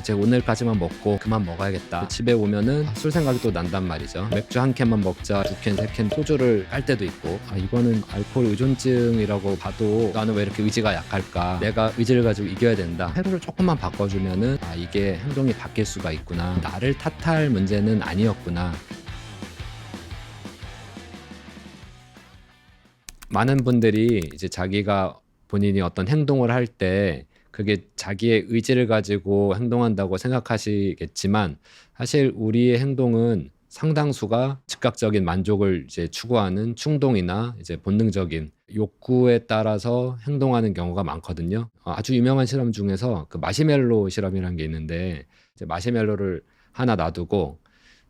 이제 오늘까지만 먹고 그만 먹어야겠다. 집에 오면은 술 생각이 또 난단 말이죠. 맥주 한 캔만 먹자, 두 캔, 세 캔 소주를 깔 때도 있고, 이거는 알코올 의존증이라고 봐도 나는 왜 이렇게 의지가 약할까? 내가 의지를 가지고 이겨야 된다. 회로를 조금만 바꿔주면은 이게 행동이 바뀔 수가 있구나. 나를 탓할 문제는 아니었구나. 많은 분들이 이제 자기가 본인이 어떤 행동을 할 때 그게 자기의 의지를 가지고 행동한다고 생각하시겠지만, 사실 우리의 행동은 상당수가 즉각적인 만족을 이제 추구하는 충동이나 이제 본능적인 욕구에 따라서 행동하는 경우가 많거든요. 아주 유명한 실험 중에서 그 마시멜로 실험이라는 게 있는데, 이제 마시멜로를 하나 놔두고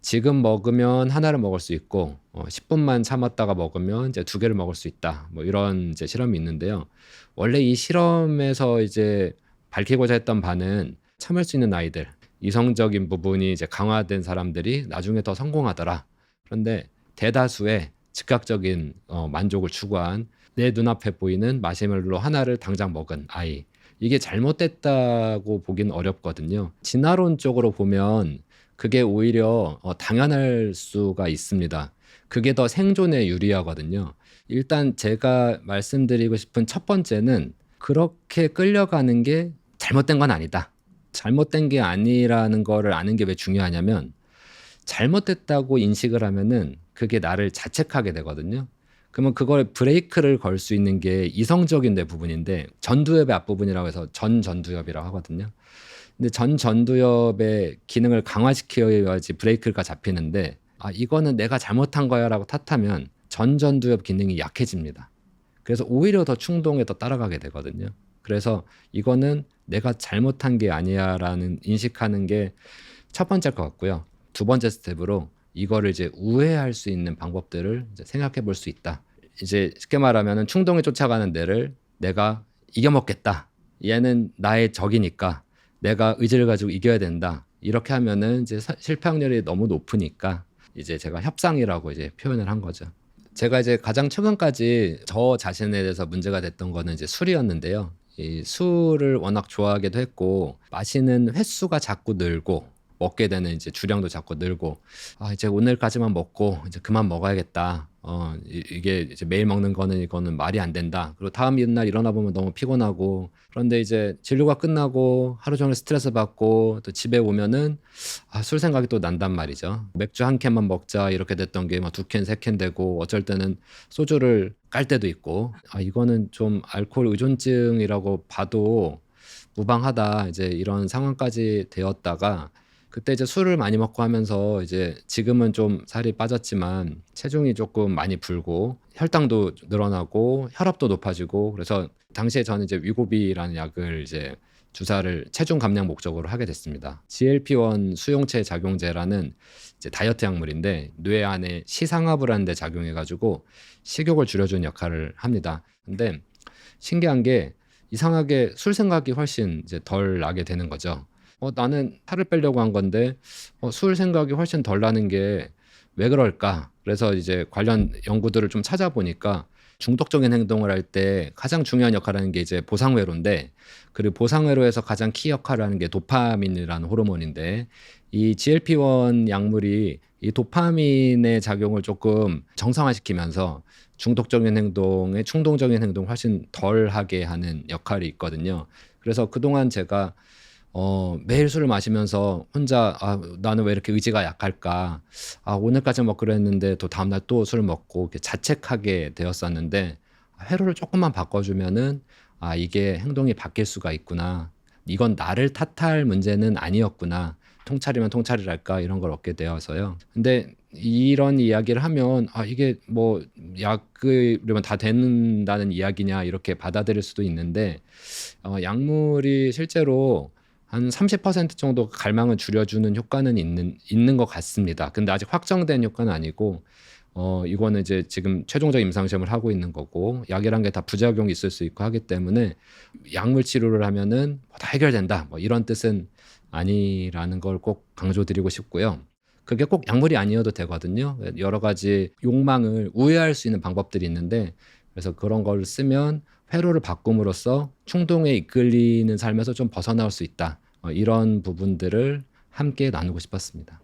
지금 먹으면 하나를 먹을 수 있고 10분만 참았다가 먹으면 이제 두 개를 먹을 수 있다. 뭐 이런 이제 실험이 있는데요. 원래 이 실험에서 이제 밝히고자 했던 바는 참을 수 있는 아이들, 이성적인 부분이 이제 강화된 사람들이 나중에 더 성공하더라. 그런데 대다수의 즉각적인 만족을 추구한 내 눈앞에 보이는 마시멜로 하나를 당장 먹은 아이, 이게 잘못됐다고 보긴 어렵거든요. 진화론적으로 보면 그게 오히려 당연할 수가 있습니다. 그게 더 생존에 유리하거든요. 일단 제가 말씀드리고 싶은 첫 번째는, 그렇게 끌려가는 게 잘못된 건 아니다. 잘못된 게 아니라는 거를 아는 게 왜 중요하냐면, 잘못됐다고 인식을 하면은 그게 나를 자책하게 되거든요. 그러면 그걸 브레이크를 걸 수 있는 게 이성적인 내 부분인데, 전두엽의 앞부분이라고 해서 전두엽이라고 하거든요. 근데 전두엽의 기능을 강화시켜야지 브레이크가 잡히는데, 이거는 내가 잘못한 거야라고 탓하면 전두엽 기능이 약해집니다. 그래서 오히려 더 충동에 더 따라가게 되거든요. 그래서 이거는 내가 잘못한 게 아니야라는 인식하는 게 첫 번째일 것 같고요. 두 번째 스텝으로 이거를 이제 우회할 수 있는 방법들을 이제 생각해 볼 수 있다. 이제 쉽게 말하면 충동에 쫓아가는 내를 내가 이겨먹겠다. 얘는 나의 적이니까 내가 의지를 가지고 이겨야 된다. 이렇게 하면은 이제 실패 확률이 너무 높으니까 이제 제가 협상이라고 이제 표현을 한 거죠. 제가 이제 가장 최근까지 저 자신에 대해서 문제가 됐던 거는 이제 술이었는데요. 이 술을 워낙 좋아하기도 했고, 마시는 횟수가 자꾸 늘고, 먹게 되는 이제 주량도 자꾸 늘고, 이제 오늘까지만 먹고 이제 그만 먹어야겠다. 이게 이제 매일 먹는 거는 이거는 말이 안 된다. 그리고 다음 날 일어나 보면 너무 피곤하고, 그런데 이제 진료가 끝나고 하루 종일 스트레스 받고 또 집에 오면은 술 생각이 또 난단 말이죠. 맥주 한 캔만 먹자 이렇게 됐던 게 막 두 캔, 세 캔 되고, 어쩔 때는 소주를 깔 때도 있고, 이거는 좀 알코올 의존증이라고 봐도 무방하다. 이제 이런 상황까지 되었다가, 그때 이제 술을 많이 먹고 하면서 이제 지금은 좀 살이 빠졌지만 체중이 조금 많이 불고 혈당도 늘어나고 혈압도 높아지고, 그래서 당시에 저는 이제 위고비라는 약을 이제 주사를 체중 감량 목적으로 하게 됐습니다. GLP-1 수용체 작용제라는 이제 다이어트 약물인데, 뇌 안에 시상압을 하는데 작용해가지고 식욕을 줄여주는 역할을 합니다. 근데 신기한 게, 이상하게 술 생각이 훨씬 이제 덜 나게 되는 거죠. 나는 살을 빼려고 한 건데 술 생각이 훨씬 덜 나는 게 왜 그럴까? 그래서 이제 관련 연구들을 좀 찾아보니까, 중독적인 행동을 할 때 가장 중요한 역할을 하는 게 이제 보상회로인데, 그리고 보상회로에서 가장 키 역할을 하는 게 도파민이라는 호르몬인데, 이 GLP-1 약물이 이 도파민의 작용을 조금 정상화시키면서 중독적인 행동에 충동적인 행동을 훨씬 덜 하게 하는 역할이 있거든요. 그래서 그동안 제가 매일 술을 마시면서 혼자 나는 왜 이렇게 의지가 약할까? 오늘까지 먹기로 했는데 또 다음날 또 술을 먹고 이렇게 자책하게 되었었는데, 회로를 조금만 바꿔주면은 이게 행동이 바뀔 수가 있구나. 이건 나를 탓할 문제는 아니었구나. 통찰이면 통찰이랄까, 이런 걸 얻게 되어서요. 근데 이런 이야기를 하면 이게 뭐 약이면 다 된다는 이야기냐 이렇게 받아들일 수도 있는데, 약물이 실제로 한 30% 정도 갈망을 줄여주는 효과는 있는 것 같습니다. 근데 아직 확정된 효과는 아니고, 이거는 이제 지금 최종적 임상 시험을 하고 있는 거고, 약이란 게 다 부작용이 있을 수 있고 하기 때문에 약물 치료를 하면은 다 해결된다, 뭐 이런 뜻은 아니라는 걸 꼭 강조드리고 싶고요. 그게 꼭 약물이 아니어도 되거든요. 여러 가지 욕망을 우회할 수 있는 방법들이 있는데, 그래서 그런 걸 쓰면 회로를 바꿈으로써 충동에 이끌리는 삶에서 좀 벗어나올 수 있다. 이런 부분들을 함께 나누고 싶었습니다.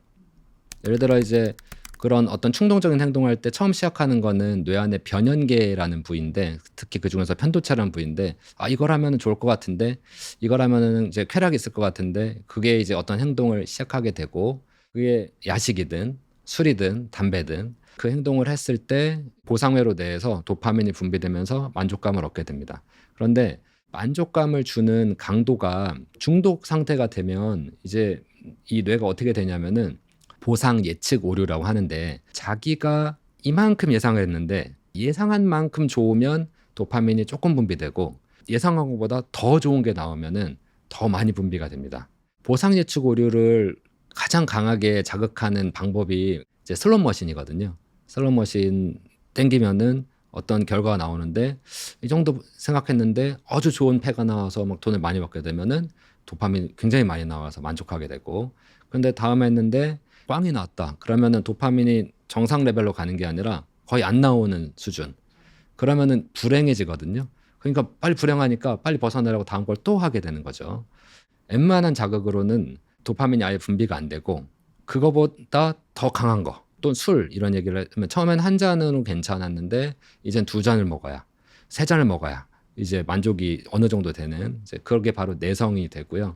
예를 들어 이제 그런 어떤 충동적인 행동할 때 처음 시작하는 거는 뇌 안의 변연계라는 부위인데, 특히 그 중에서 편도체라는 부위인데, 이걸 하면 좋을 것 같은데, 이걸 하면 이제 쾌락이 있을 것 같은데, 그게 이제 어떤 행동을 시작하게 되고, 그게 야식이든 술이든 담배든 그 행동을 했을 때 보상회로 뇌에서 도파민이 분비되면서 만족감을 얻게 됩니다. 그런데 만족감을 주는 강도가 중독 상태가 되면 이제 이 뇌가 어떻게 되냐면은 보상 예측 오류라고 하는데, 자기가 이만큼 예상을 했는데 예상한 만큼 좋으면 도파민이 조금 분비되고, 예상한 것보다 더 좋은 게 나오면은 더 많이 분비가 됩니다. 보상 예측 오류를 가장 강하게 자극하는 방법이 이제 슬롯 머신이거든요. 슬롯 머신 땡기면은 어떤 결과가 나오는데, 이 정도 생각했는데 아주 좋은 패가 나와서 막 돈을 많이 받게 되면은 도파민 굉장히 많이 나와서 만족하게 되고, 근데 다음에 했는데 꽝이 나왔다. 그러면은 도파민이 정상 레벨로 가는 게 아니라 거의 안 나오는 수준. 그러면은 불행해지거든요. 그러니까 빨리 불행하니까 빨리 벗어나려고 다음 걸 또 하게 되는 거죠. 웬만한 자극으로는 도파민이 아예 분비가 안 되고, 그거보다 더 강한 거, 또 술 이런 얘기를 하면 처음엔 한 잔은 괜찮았는데 이젠 두 잔을 먹어야, 세 잔을 먹어야 이제 만족이 어느 정도 되는, 이제 그게 바로 내성이 되고요.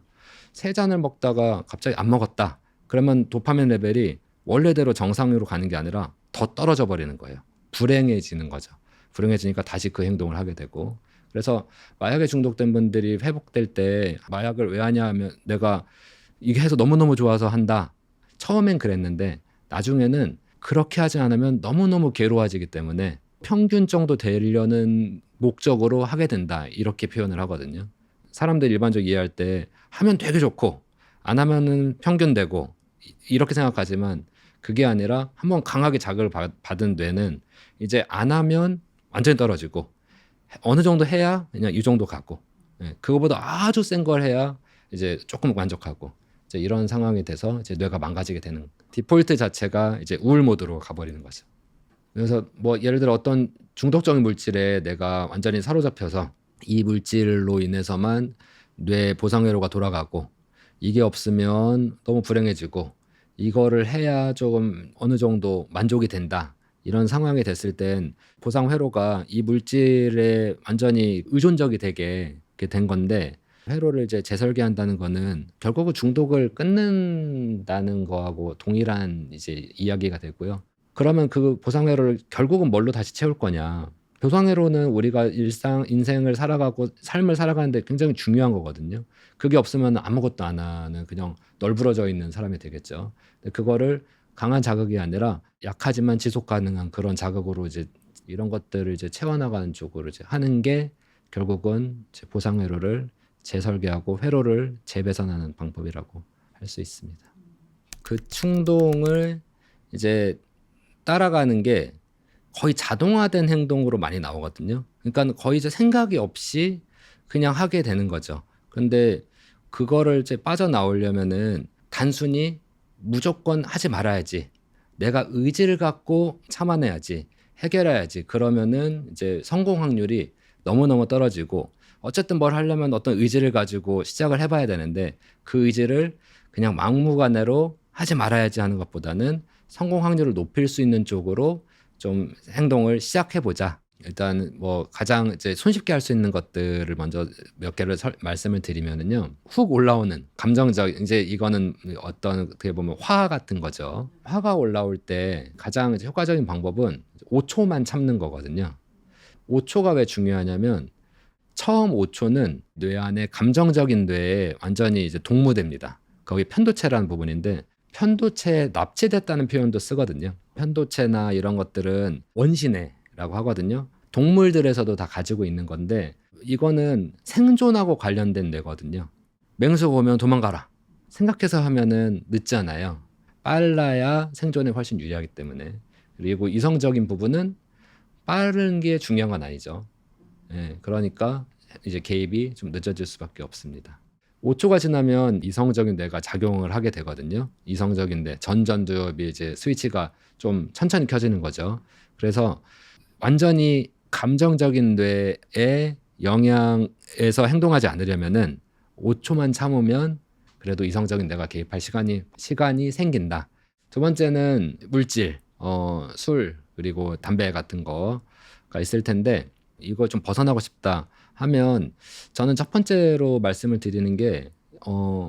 세 잔을 먹다가 갑자기 안 먹었다. 그러면 도파민 레벨이 원래대로 정상으로 가는 게 아니라 더 떨어져 버리는 거예요. 불행해지는 거죠. 불행해지니까 다시 그 행동을 하게 되고. 그래서 마약에 중독된 분들이 회복될 때 마약을 왜 하냐 하면, 내가 이게 해서 너무너무 좋아서 한다. 처음엔 그랬는데 나중에는 그렇게 하지 않으면 너무너무 괴로워지기 때문에 평균 정도 되려는 목적으로 하게 된다. 이렇게 표현을 하거든요. 사람들 일반적으로 이해할 때 하면 되게 좋고 안 하면은 평균 되고 이렇게 생각하지만, 그게 아니라 한번 강하게 자극을 받은 뇌는 이제 안 하면 완전히 떨어지고, 어느 정도 해야 그냥 이 정도 가고, 그거보다 아주 센 걸 해야 이제 조금 만족하고, 이제 이런 상황이 돼서 이제 뇌가 망가지게 되는, 디폴트 자체가 이제 우울 모드로 가버리는 거죠. 그래서 뭐 예를 들어 어떤 중독적인 물질에 내가 완전히 사로잡혀서 이 물질로 인해서만 뇌 보상회로가 돌아가고, 이게 없으면 너무 불행해지고, 이거를 해야 조금 어느 정도 만족이 된다. 이런 상황이 됐을 땐 보상회로가 이 물질에 완전히 의존적이 되게 이렇게 된 건데, 회로를 이제 재설계한다는 거는 결국은 중독을 끊는다는 거하고 동일한 이제 이야기가 되고요. 그러면 그 보상회로를 결국은 뭘로 다시 채울 거냐. 보상회로는 우리가 인생을 살아가고 삶을 살아가는데 굉장히 중요한 거거든요. 그게 없으면 아무것도 안 하는 그냥 널브러져 있는 사람이 되겠죠. 근데 그거를 강한 자극이 아니라 약하지만 지속 가능한 그런 자극으로 이제 이런 것들을 이제 채워나가는 쪽으로 이제 하는 게 결국은 이제 보상회로를 재설계하고 회로를 재배선하는 방법이라고 할 수 있습니다. 그 충동을 이제 따라가는 게 거의 자동화된 행동으로 많이 나오거든요. 그러니까 거의 이제 생각이 없이 그냥 하게 되는 거죠. 근데 그거를 이제 빠져나오려면은 단순히 무조건 하지 말아야지, 내가 의지를 갖고 참아내야지, 해결해야지, 그러면은 이제 성공 확률이 너무너무 떨어지고, 어쨌든 뭘 하려면 어떤 의지를 가지고 시작을 해봐야 되는데, 그 의지를 그냥 막무가내로 하지 말아야지 하는 것보다는 성공 확률을 높일 수 있는 쪽으로 좀 행동을 시작해보자. 일단 뭐 가장 이제 손쉽게 할 수 있는 것들을 먼저 몇 개를 말씀을 드리면은요, 훅 올라오는 감정적, 이제 이거는 어떤 어떻게 보면 화 같은 거죠. 화가 올라올 때 가장 이제 효과적인 방법은 5초만 참는 거거든요. 5초가 왜 중요하냐면, 처음 5초는 뇌 안에 감정적인 뇌에 완전히 이제 동무됩니다. 거기 편도체라는 부분인데, 편도체에 납치됐다는 표현도 쓰거든요. 편도체나 이런 것들은 원시뇌라고 하거든요. 동물들에서도 다 가지고 있는 건데, 이거는 생존하고 관련된 뇌거든요. 맹수 보면 도망가라 생각해서 하면은 늦잖아요. 빨라야 생존에 훨씬 유리하기 때문에. 그리고 이성적인 부분은 빠른 게 중요한 건 아니죠. 그러니까 이제 개입이 좀 늦어질 수밖에 없습니다. 5초가 지나면 이성적인 뇌가 작용을 하게 되거든요. 이성적인 뇌, 전두엽이 이제 스위치가 좀 천천히 켜지는 거죠. 그래서 완전히 감정적인 뇌의 영향에서 행동하지 않으려면은 5초만 참으면 그래도 이성적인 내가 개입할 시간이 생긴다. 두 번째는 물질, 술 그리고 담배 같은 거가 있을 텐데 이거 좀 벗어나고 싶다 하면 저는 첫 번째로 말씀을 드리는 게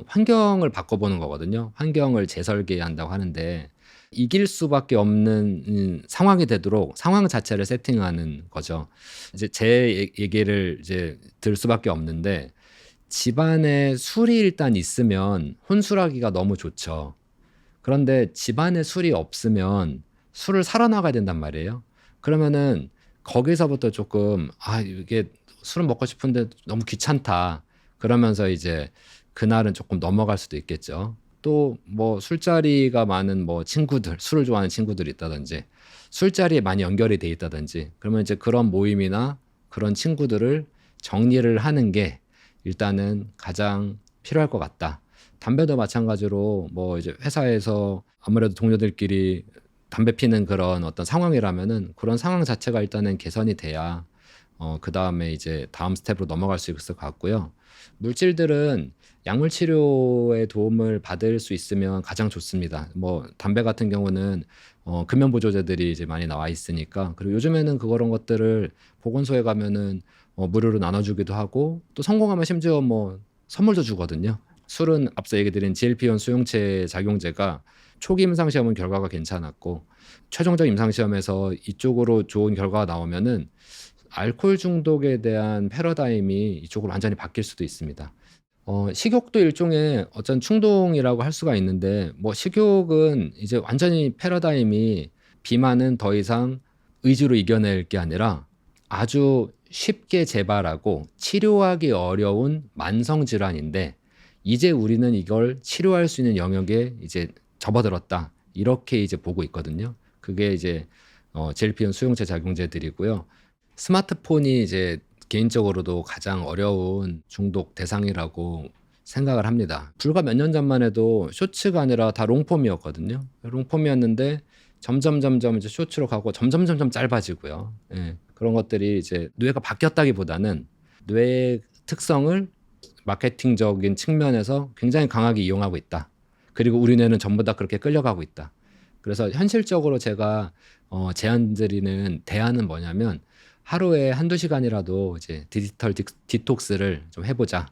환경을 바꿔보는 거거든요. 환경을 재설계한다고 하는데 이길 수밖에 없는 상황이 되도록 상황 자체를 세팅하는 거죠. 이제 제 얘기를 이제 들 수밖에 없는데 집안에 술이 일단 있으면 혼술하기가 너무 좋죠. 그런데 집안에 술이 없으면 술을 사러 나가야 된단 말이에요. 그러면은 거기서부터 조금 이게 술은 먹고 싶은데 너무 귀찮다. 그러면서 이제 그날은 조금 넘어갈 수도 있겠죠. 또 뭐 술자리가 많은 뭐 친구들, 술을 좋아하는 친구들이 있다든지 술자리에 많이 연결이 돼 있다든지 그러면 이제 그런 모임이나 그런 친구들을 정리를 하는 게 일단은 가장 필요할 것 같다. 담배도 마찬가지로 뭐 이제 회사에서 아무래도 동료들끼리 담배 피는 그런 어떤 상황이라면은 그런 상황 자체가 일단은 개선이 돼야 그다음에 이제 다음 스텝으로 넘어갈 수 있을 것 같고요. 물질들은 약물 치료의 도움을 받을 수 있으면 가장 좋습니다. 뭐 담배 같은 경우는 금연 보조제들이 이제 많이 나와 있으니까 그리고 요즘에는 그런 것들을 보건소에 가면은 무료로 나눠주기도 하고 또 성공하면 심지어 뭐 선물도 주거든요. 술은 앞서 얘기 드린 GLP-1 수용체 작용제가 초기 임상 시험은 결과가 괜찮았고 최종적 임상 시험에서 이쪽으로 좋은 결과가 나오면은 알코올 중독에 대한 패러다임이 이쪽으로 완전히 바뀔 수도 있습니다. 식욕도 일종의 어떤 충동이라고 할 수가 있는데 뭐 식욕은 이제 완전히 패러다임이 비만은 더 이상 의지로 이겨낼 게 아니라 아주 쉽게 재발하고 치료하기 어려운 만성 질환인데 이제 우리는 이걸 치료할 수 있는 영역에 이제 접어들었다. 이렇게 이제 보고 있거든요. 그게 이제 GLP-1 수용체 작용제들이고요. 스마트폰이 이제 개인적으로도 가장 어려운 중독 대상이라고 생각을 합니다. 불과 몇 년 전만 해도 쇼츠가 아니라 다 롱폼이었거든요. 롱폼이었는데 점점 이제 쇼츠로 가고 점점 짧아지고요. 예, 그런 것들이 이제 뇌가 바뀌었다기보다는 뇌의 특성을 마케팅적인 측면에서 굉장히 강하게 이용하고 있다. 그리고 우리 뇌는 전부 다 그렇게 끌려가고 있다. 그래서 현실적으로 제가 제안드리는 대안은 뭐냐면 하루에 한두 시간이라도 이제 디지털 디톡스를 좀 해보자.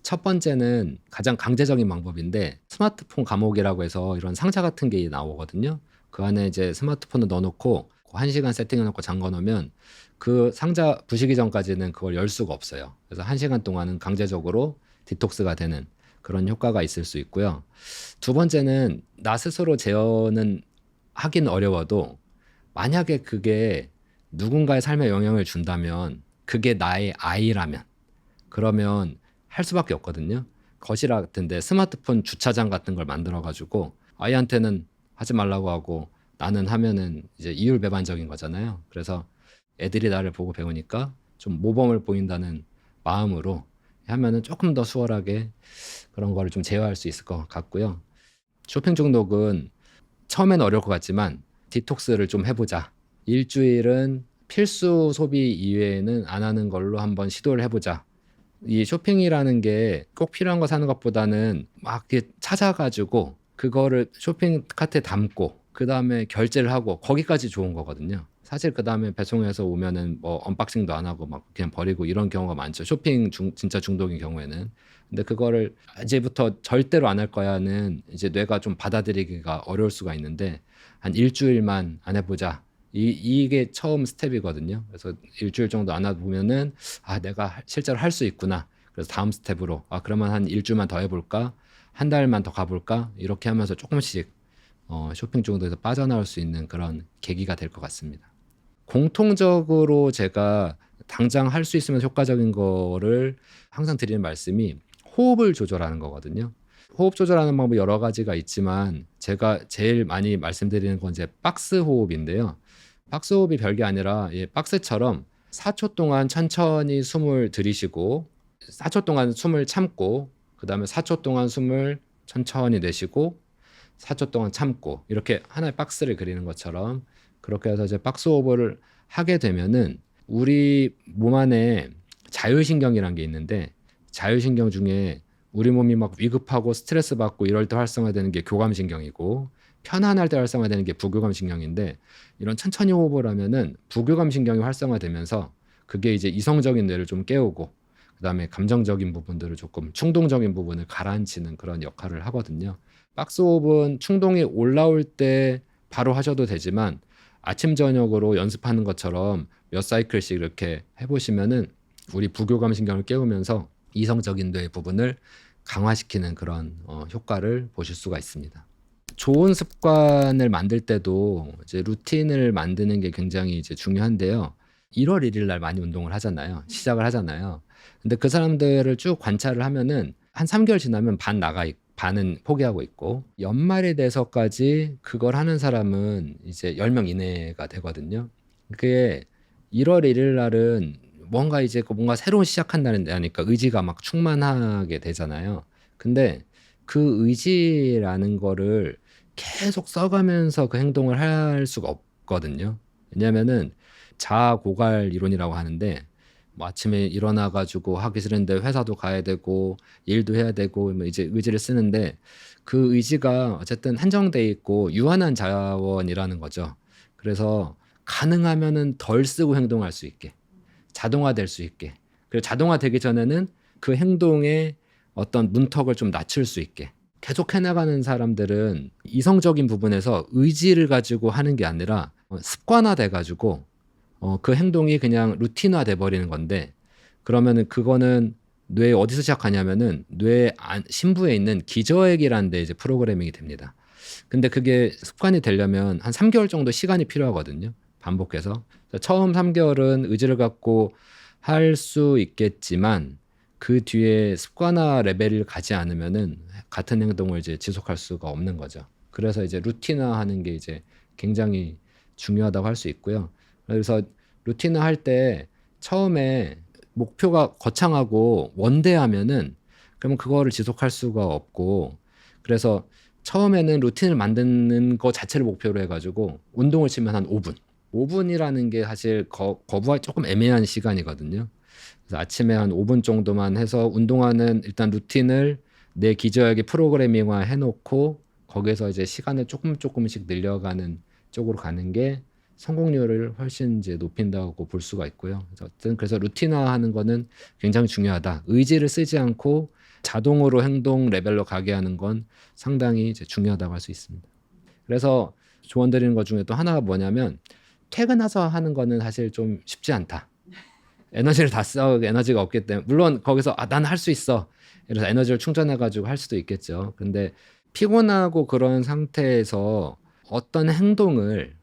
첫 번째는 가장 강제적인 방법인데 스마트폰 감옥이라고 해서 이런 상자 같은 게 나오거든요. 그 안에 이제 스마트폰을 넣어놓고 1시간 세팅해놓고 잠궈 놓으면 그 상자 부시기 전까지는 그걸 열 수가 없어요. 그래서 1시간 동안은 강제적으로 디톡스가 되는 그런 효과가 있을 수 있고요. 두 번째는 나 스스로 재현은 하긴 어려워도 만약에 그게 누군가의 삶에 영향을 준다면 그게 나의 아이라면 그러면 할 수밖에 없거든요. 거실 같은데 스마트폰 주차장 같은 걸 만들어 가지고 아이한테는 하지 말라고 하고 나는 하면은 이제 이율배반적인 거잖아요. 그래서 애들이 나를 보고 배우니까 좀 모범을 보인다는 마음으로 하면은 조금 더 수월하게 그런 거를 좀 제어할 수 있을 것 같고요. 쇼핑 중독은 처음엔 어려울 것 같지만 디톡스를 좀 해보자. 일주일은 필수 소비 이외에는 안 하는 걸로 한번 시도를 해보자. 이 쇼핑이라는 게 꼭 필요한 거 사는 것보다는 막 이렇게 찾아가지고 그거를 쇼핑 카트에 담고 그 다음에 결제를 하고 거기까지 좋은 거거든요. 사실 그 다음에 배송해서 오면은 뭐 언박싱도 안 하고 막 그냥 버리고 이런 경우가 많죠. 진짜 중독인 경우에는. 근데 그거를 이제부터 절대로 안 할 거야는 이제 뇌가 좀 받아들이기가 어려울 수가 있는데 한 일주일만 안 해보자. 이게 처음 스텝이거든요. 그래서 일주일 정도 안 하다 보면은 내가 실제로 할 수 있구나. 그래서 다음 스텝으로 그러면 한 일주일만 더 해볼까? 한 달만 더 가볼까? 이렇게 하면서 조금씩 쇼핑 중독에서 빠져나올 수 있는 그런 계기가 될 것 같습니다. 공통적으로 제가 당장 할 수 있으면 효과적인 거를 항상 드리는 말씀이 호흡을 조절하는 거거든요. 호흡 조절하는 방법이 여러 가지가 있지만 제가 제일 많이 말씀드리는 건 이제 박스 호흡인데요. 박스 호흡이 별게 아니라 박스처럼 4초 동안 천천히 숨을 들이쉬고 4초 동안 숨을 참고 그다음에 4초 동안 숨을 천천히 내쉬고 4초 동안 참고 이렇게 하나의 박스를 그리는 것처럼 그렇게 해서 이제 박스 호흡을 하게 되면은 우리 몸 안에 자율신경이라는 게 있는데 자율신경 중에 우리 몸이 막 위급하고 스트레스 받고 이럴 때 활성화되는 게 교감신경이고 편안할 때 활성화되는 게 부교감신경인데 이런 천천히 호흡을 하면은 부교감신경이 활성화되면서 그게 이제 이성적인 뇌를 좀 깨우고 그다음에 감정적인 부분들을 조금 충동적인 부분을 가라앉히는 그런 역할을 하거든요. 박스 호흡은 충동이 올라올 때 바로 하셔도 되지만 아침 저녁으로 연습하는 것처럼 몇 사이클씩 이렇게 해보시면은 우리 부교감신경을 깨우면서 이성적인 뇌 부분을 강화시키는 그런 효과를 보실 수가 있습니다. 좋은 습관을 만들 때도 이제 루틴을 만드는 게 굉장히 이제 중요한데요. 1월 1일 날 많이 운동을 하잖아요. 시작을 하잖아요. 근데 그 사람들을 쭉 관찰을 하면은 한 3개월 지나면 반은 포기하고 있고 연말이 돼서까지 그걸 하는 사람은 이제 10명 이내가 되거든요. 그게 1월 1일 날은 뭔가 새로운 시작한다는 데하니까 의지가 막 충만하게 되잖아요. 근데 그 의지라는 거를 계속 써가면서 그 행동을 할 수가 없거든요. 왜냐면은 자아 고갈 이론이라고 하는데 뭐 아침에 일어나 가지고 하기 싫은데 회사도 가야 되고 일도 해야 되고 뭐 이제 의지를 쓰는데 그 의지가 어쨌든 한정돼 있고 유한한 자원이라는 거죠. 그래서 가능하면은 덜 쓰고 행동할 수 있게 자동화될 수 있게 그리고 자동화되기 전에는 그 행동의 어떤 문턱을 좀 낮출 수 있게 계속 해나가는 사람들은 이성적인 부분에서 의지를 가지고 하는 게 아니라 습관화돼 가지고 그 행동이 그냥 루틴화 돼 버리는 건데 그러면은 그거는 뇌에 어디서 시작하냐면은 뇌 심부에 있는 기저핵이라는 데 이제 프로그래밍이 됩니다. 근데 그게 습관이 되려면 한 3개월 정도 시간이 필요하거든요. 반복해서. 처음 3개월은 의지를 갖고 할 수 있겠지만 그 뒤에 습관화 레벨을 가지 않으면은 같은 행동을 이제 지속할 수가 없는 거죠. 그래서 이제 루틴화하는 게 이제 굉장히 중요하다고 할 수 있고요. 그래서 루틴화 할 때 처음에 목표가 거창하고 원대하면은 그러면 그거를 지속할 수가 없고 그래서 처음에는 루틴을 만드는 거 자체를 목표로 해가지고 운동을 치면 한 5분. 5분이라는 게 사실 거부하기 조금 애매한 시간이거든요. 그래서 아침에 한 5분 정도만 해서 운동하는 일단 루틴을 내 기저역에 프로그래밍화 해놓고 거기서 이제 시간을 조금씩 늘려가는 쪽으로 가는 게 성공률을 훨씬 이제 높인다고 볼 수가 있고요. 그래서 루틴화하는 거는 굉장히 중요하다. 의지를 쓰지 않고 자동으로 행동 레벨로 가게 하는 건 상당히 이제 중요하다고 할 수 있습니다. 그래서 조언 드리는 것 중에 또 하나가 뭐냐면 퇴근해서 하는 거는 사실 좀 쉽지 않다. 에너지를 다 써 에너지가 없기 때문에 물론 거기서 나는 할 수 있어. 그래서 에너지를 충전해 가지고 할 수도 있겠죠. 근데 피곤하고 그런 상태에서 어떤 행동을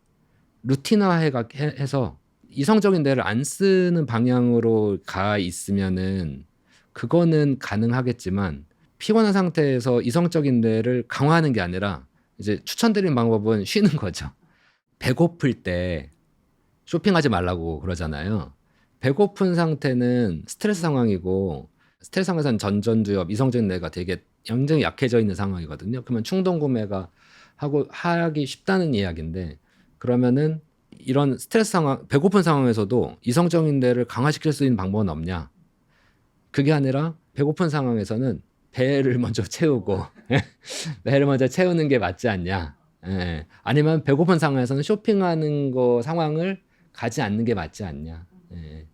루틴화해서 이성적인 뇌를 안 쓰는 방향으로 가 있으면은 그거는 가능하겠지만 피곤한 상태에서 이성적인 뇌를 강화하는 게 아니라 이제 추천드리는 방법은 쉬는 거죠. 배고플 때 쇼핑하지 말라고 그러잖아요. 배고픈 상태는 스트레스 상황이고 스트레스 상황에서는 전전두엽, 이성적인 뇌가 되게 굉장히 약해져 있는 상황이거든요. 그러면 충동 구매가 하기 쉽다는 이야기인데 그러면은 이런 스트레스 상황, 배고픈 상황에서도 이성적인 뇌를 강화시킬 수 있는 방법은 없냐? 그게 아니라 배고픈 상황에서는 배를 먼저 채우고 배를 먼저 채우는 게 맞지 않냐? 예. 아니면 배고픈 상황에서는 쇼핑하는 거 상황을 가지 않는 게 맞지 않냐? 예.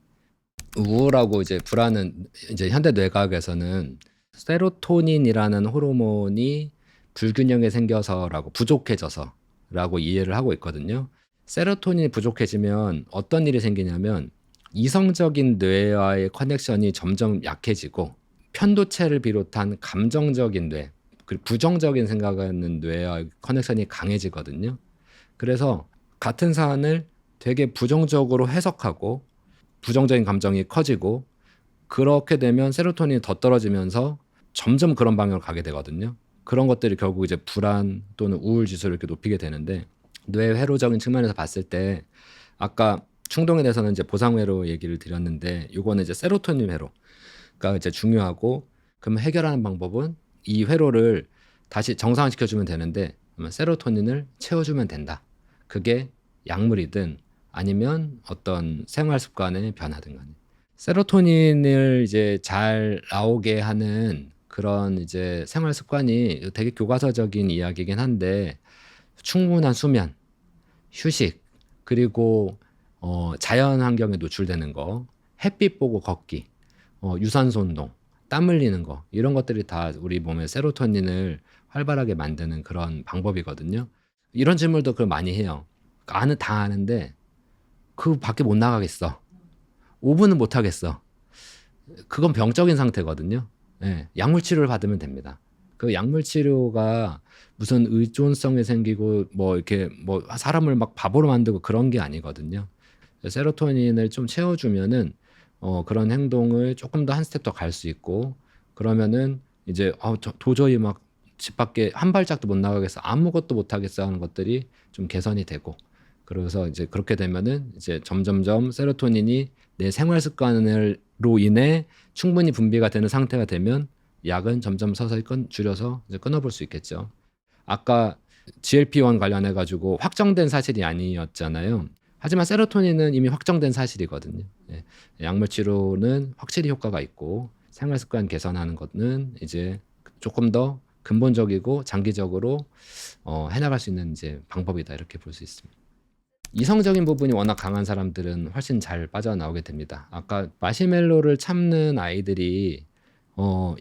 우울하고 이제 불안은 이제 현대 뇌과학에서는 세로토닌이라는 호르몬이 불균형이 생겨서라고 부족해져서라고 이해를 하고 있거든요. 세로토닌이 부족해지면 어떤 일이 생기냐면 이성적인 뇌와의 커넥션이 점점 약해지고 편도체를 비롯한 감정적인 뇌, 그리고 부정적인 생각하는 뇌와 커넥션이 강해지거든요. 그래서 같은 사안을 되게 부정적으로 해석하고 부정적인 감정이 커지고 그렇게 되면 세로토닌이 더 떨어지면서 점점 그런 방향으로 가게 되거든요. 그런 것들이 결국 이제 불안 또는 우울 지수를 이렇게 높이게 되는데 뇌 회로적인 측면에서 봤을 때 아까 충동에 대해서는 이제 보상 회로 얘기를 드렸는데 요거는 이제 세로토닌 회로가 이제 중요하고 그럼 해결하는 방법은 이 회로를 다시 정상화시켜 주면 되는데 그러면 세로토닌을 채워주면 된다. 그게 약물이든 아니면 어떤 생활 습관의 변화든 간에 세로토닌을 이제 잘 나오게 하는 그런 이제 생활 습관이 되게 교과서적인 이야기긴 한데 충분한 수면, 휴식, 그리고 자연 환경에 노출되는 거, 햇빛 보고 걷기, 유산소 운동, 땀 흘리는 거 이런 것들이 다 우리 몸의 세로토닌을 활발하게 만드는 그런 방법이거든요. 이런 질문도 그 많이 해요. 다 아는데 그 밖에 못 나가겠어. 5분은 못 하겠어. 그건 병적인 상태거든요. 예, 약물 치료를 받으면 됩니다. 그 약물 치료가 무슨 의존성이 생기고 뭐 이렇게 뭐 사람을 막 바보로 만들고 그런 게 아니거든요. 세로토닌을 좀 채워주면은 그런 행동을 조금 더 한 스텝 더 갈 수 있고, 그러면은 이제 도저히 막 집 밖에 한 발짝도 못 나가겠어, 아무것도 못 하겠어 하는 것들이 좀 개선이 되고, 그래서 이제 그렇게 되면은 이제 점점점 세로토닌이 내 생활 습관으로 인해 충분히 분비가 되는 상태가 되면 약은 점점 서서히 줄여서 이제 끊어볼 수 있겠죠. 아까 GLP-1 관련해 가지고 확정된 사실이 아니었잖아요. 하지만 세로토닌은 이미 확정된 사실이거든요. 예. 약물 치료는 확실히 효과가 있고, 생활 습관 개선하는 것은 이제 조금 더 근본적이고 장기적으로 해나갈 수 있는 이제 방법이다, 이렇게 볼 수 있습니다. 이성적인 부분이 워낙 강한 사람들은 훨씬 잘 빠져나오게 됩니다. 아까 마시멜로를 참는 아이들이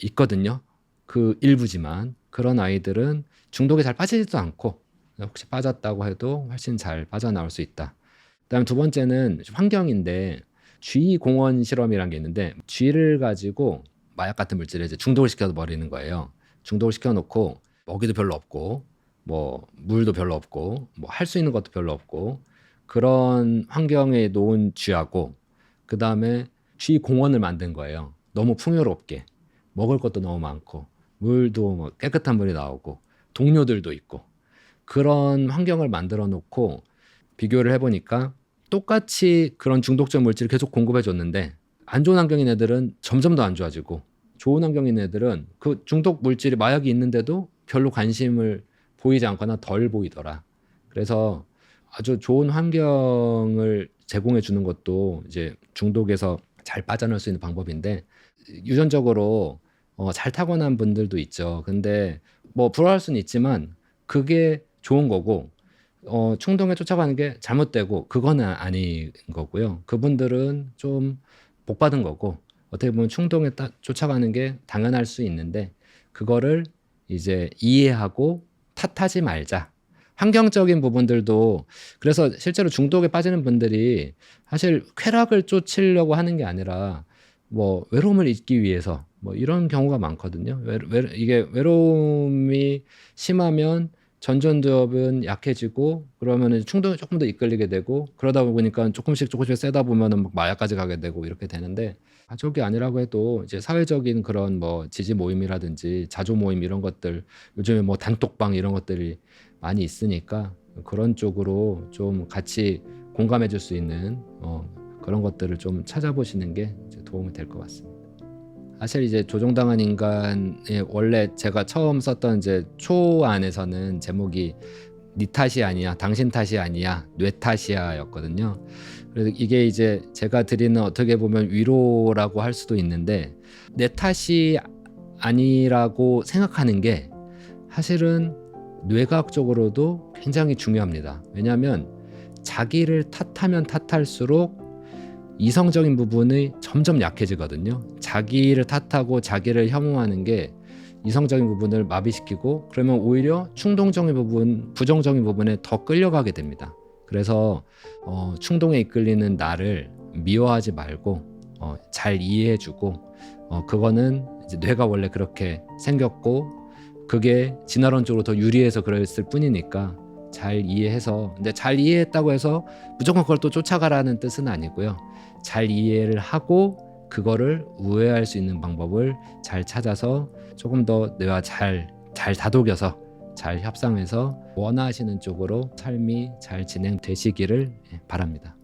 있거든요. 그 일부지만 그런 아이들은 중독에 잘 빠지지도 않고, 혹시 빠졌다고 해도 훨씬 잘 빠져나올 수 있다. 그다음 두 번째는 환경인데, 쥐 공원 실험이란 게 있는데, 쥐를 가지고 마약 같은 물질을 이제 중독을 시켜 버리는 거예요. 중독을 시켜 놓고 먹이도 별로 없고 뭐 물도 별로 없고 뭐 할 수 있는 것도 별로 없고 그런 환경에 놓은 쥐하고, 그다음에 쥐 공원을 만든 거예요. 너무 풍요롭게 먹을 것도 너무 많고 물도 뭐 깨끗한 물이 나오고 동료들도 있고, 그런 환경을 만들어 놓고 비교를 해보니까 똑같이 그런 중독적 물질을 계속 공급해 줬는데, 안 좋은 환경인 애들은 점점 더 안 좋아지고, 좋은 환경인 애들은 그 중독 물질이 마약이 있는데도 별로 관심을 보이지 않거나 덜 보이더라. 그래서 아주 좋은 환경을 제공해 주는 것도 이제 중독에서 잘 빠져나올 수 있는 방법인데, 유전적으로 잘 타고난 분들도 있죠. 근데 뭐 불화할 수는 있지만 그게 좋은 거고, 충동에 쫓아가는 게 잘못되고 그거는 아닌 거고요. 그분들은 좀 복 받은 거고, 어떻게 보면 충동에 쫓아가는 게 당연할 수 있는데, 그거를 이제 이해하고 탓하지 말자. 환경적인 부분들도, 그래서 실제로 중독에 빠지는 분들이 사실 쾌락을 쫓으려고 하는 게 아니라 뭐 외로움을 잊기 위해서 뭐 이런 경우가 많거든요. 이게 외로움이 심하면 전전두엽은 약해지고, 그러면은 충동이 조금 더 이끌리게 되고, 그러다 보니까 조금씩 세다 보면은 막 마약까지 가게 되고 이렇게 되는데, 가족이 아니라고 해도 이제 사회적인 그런 뭐 지지 모임이라든지 자조 모임 이런 것들, 요즘에 뭐 단톡방 이런 것들이 많이 있으니까 그런 쪽으로 좀 같이 공감해 줄 수 있는 그런 것들을 좀 찾아보시는 게 이제 도움이 될 것 같습니다. 사실 이제 조종당한 인간의 원래 제가 처음 썼던 이제 초안에서는 제목이 네 탓이 아니야, 당신 탓이 아니야, 뇌 탓이야였거든요. 그래서 이게 이제 제가 드리는 어떻게 보면 위로라고 할 수도 있는데, 내 탓이 아니라고 생각하는 게 사실은 뇌과학적으로도 굉장히 중요합니다. 왜냐하면 자기를 탓하면 탓할수록 이성적인 부분이 점점 약해지거든요. 자기를 탓하고 자기를 혐오하는 게 이성적인 부분을 마비시키고, 그러면 오히려 충동적인 부분, 부정적인 부분에 더 끌려가게 됩니다. 그래서 충동에 이끌리는 나를 미워하지 말고 잘 이해해주고, 그거는 이제 뇌가 원래 그렇게 생겼고 그게 진화론적으로 더 유리해서 그랬을 뿐이니까 잘 이해해서, 근데 잘 이해했다고 해서 무조건 그걸 또 쫓아가라는 뜻은 아니고요. 잘 이해를 하고 그거를 우회할 수 있는 방법을 잘 찾아서 조금 더 뇌와 잘 다독여서 잘 협상해서 원하시는 쪽으로 삶이 잘 진행되시기를 바랍니다.